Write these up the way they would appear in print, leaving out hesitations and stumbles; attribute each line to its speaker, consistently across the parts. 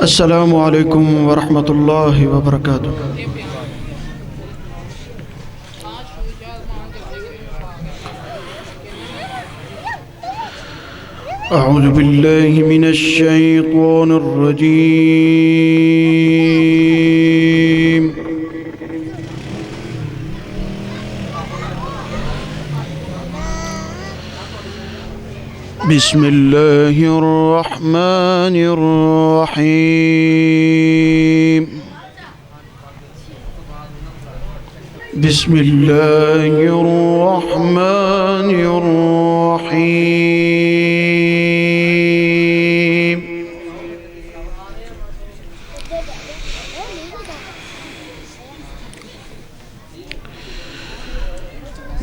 Speaker 1: السلام عليكم ورحمة الله وبركاته. أعوذ بالله من الشيطان الرجيم. بسم الله الرحمن الرحيم. بسم الله الرحمن الرحيم.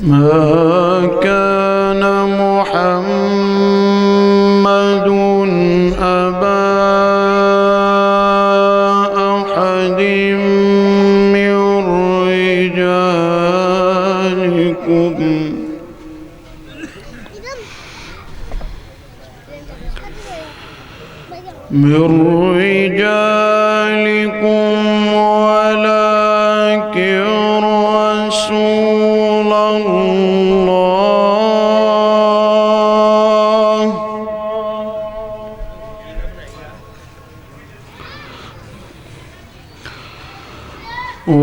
Speaker 1: ما كان محمد أبا أحد من رجالكم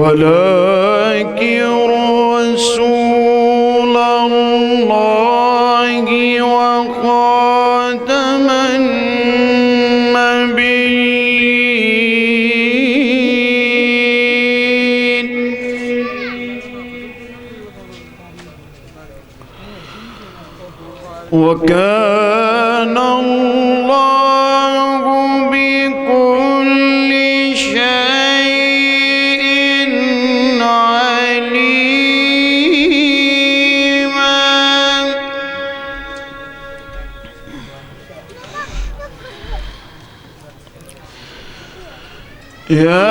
Speaker 1: ولكن رسول الله وخاتم النبيين. وكان الله بكل شيء عليما. يا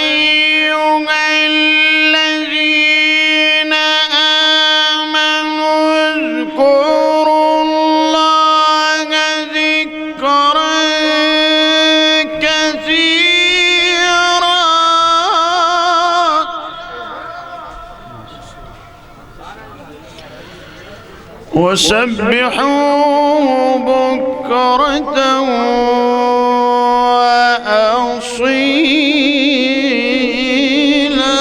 Speaker 1: أيها الذين آمنوا اذكروا الله ذكرا كثيرا وسبحوه بكرة وأصيلا.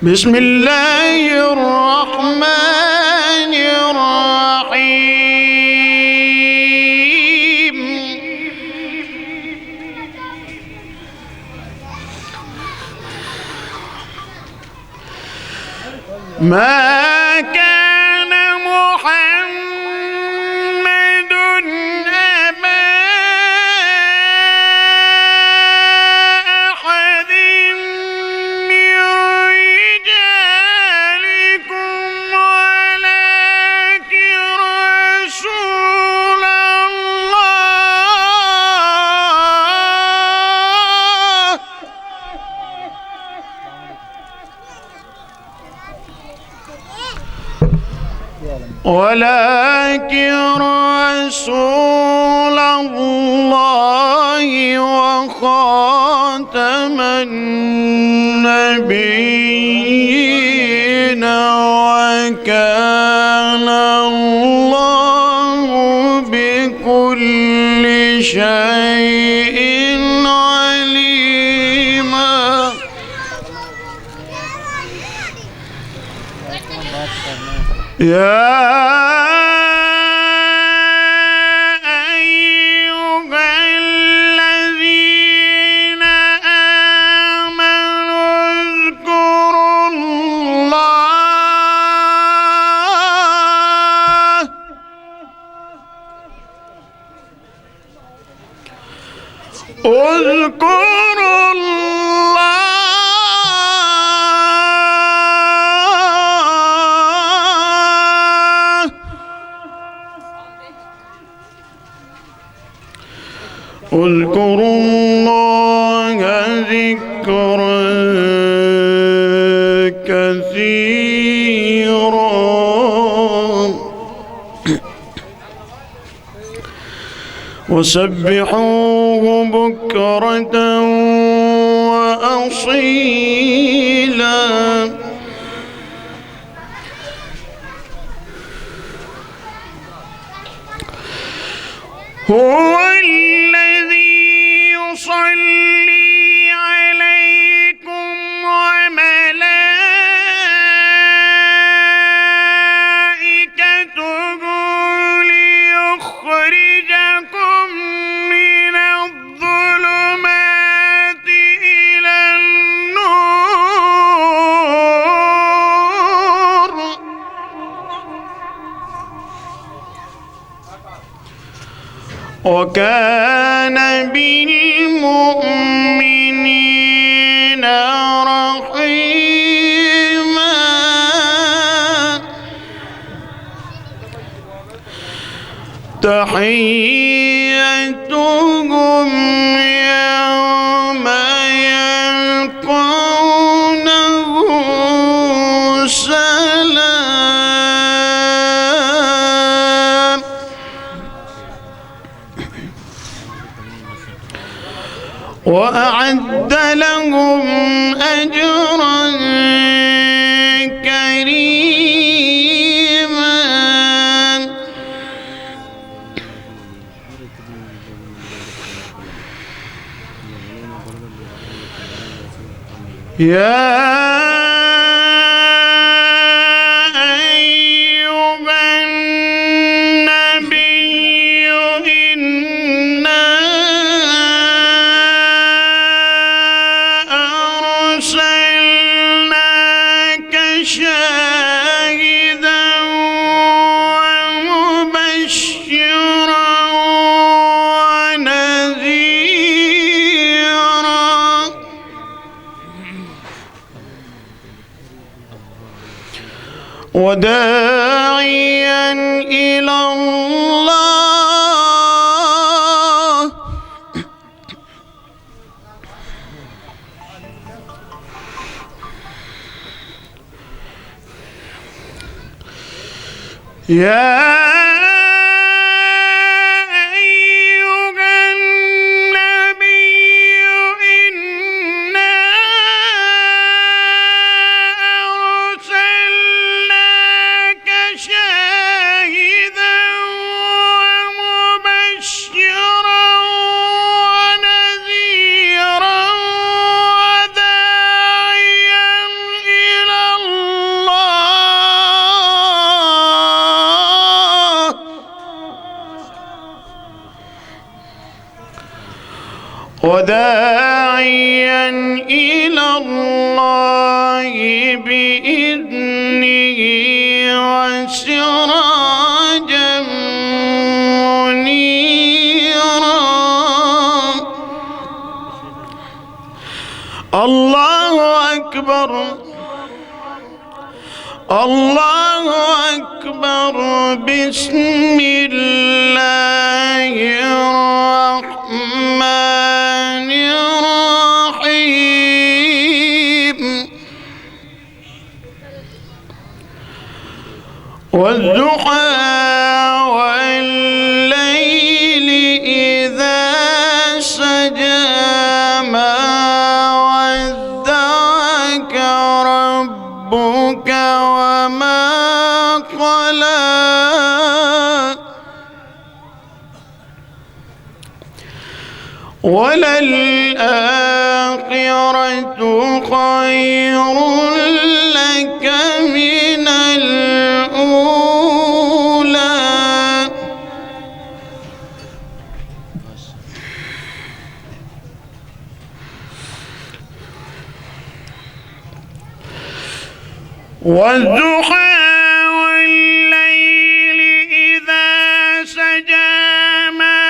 Speaker 1: بسم الله الرحمن الرحيم. ما كان محمد أبا أحد من رجالكم ولكن رسول الله وخاتم النبيين. وكان الله بكل شيء عليما. يا أيها الذين آمنوا اذكروا الله اذكروا الله اذكروا الله ذكرا وسبحوه بكرة وأصيلا. هو الذي يصلي عليكم وملائكته ليخرجكم من الظلمات إلى النور وكان بالمؤمنين رحيما. تحيتهم يوم يلقونه سلام وأعد لهم أجرا كريما. يا أيها النبي إنا أرسلناك شاهدا ومبشرا ونذيرا وداعيا إلى الله يا أيها النبي إنا أرسلناك شاهدا ومبشرا ونذيرا وداعيا إلى الله وداعيا إلى الله بإذنه وسراجا منيرا. الله أكبر الله أكبر. بسم الله الرحمن الرحيم. والضحى والليل إذا سجى ما ودعك ربك وما قلى وللآخرة خير لك من الأولى. والضحى والليل إذا سجى ما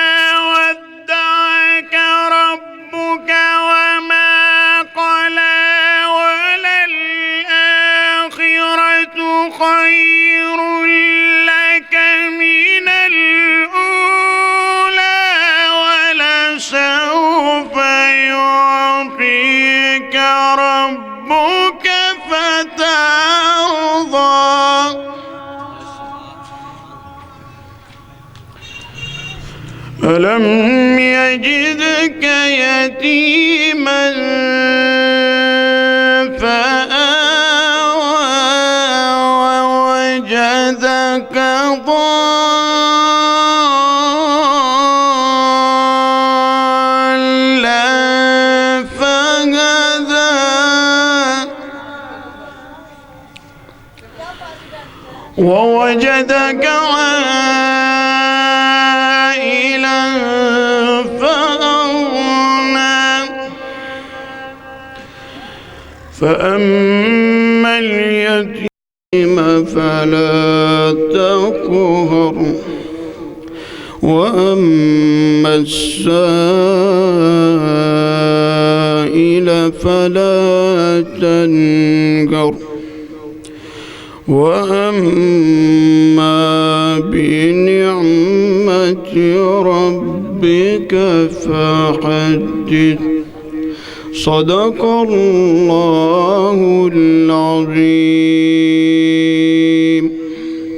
Speaker 1: ودعك ربك وما قلى وللآخرة خير لك من الأولى ولسوف يعطيك ربك فترضى. ألم يجدك يتيما فآوى ووجدك ضالا فهدى ووجدك عائلا فأغنى فأما اليتيم فلا تقهر وأما السائل فلا تنهر وأما بنعمة ربك فحدث. صدق الله العظيم.